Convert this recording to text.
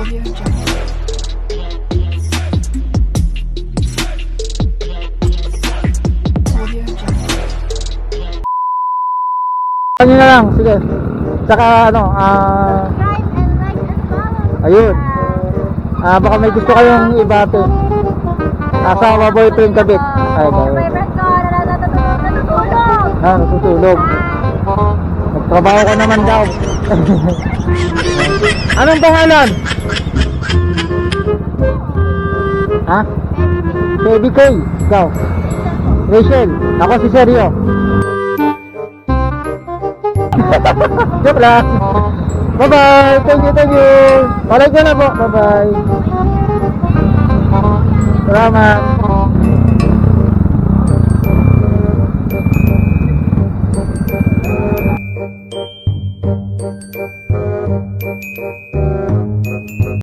Ano na lang, sige. Tsaka ano, ayun. Baka may gusto kayong ibate. Asawa, boyfriend, kabit. Ay, Boyfriend ko, natutulog. Natutulog. Nagtrabaho ka naman daw. Anong pangalan? Ha? Baby K. Ikaw? Rachel. Ako si Sergio. Joke lang. Bye-bye. Thank you. Balik ko na po. Bye-bye. Salamat.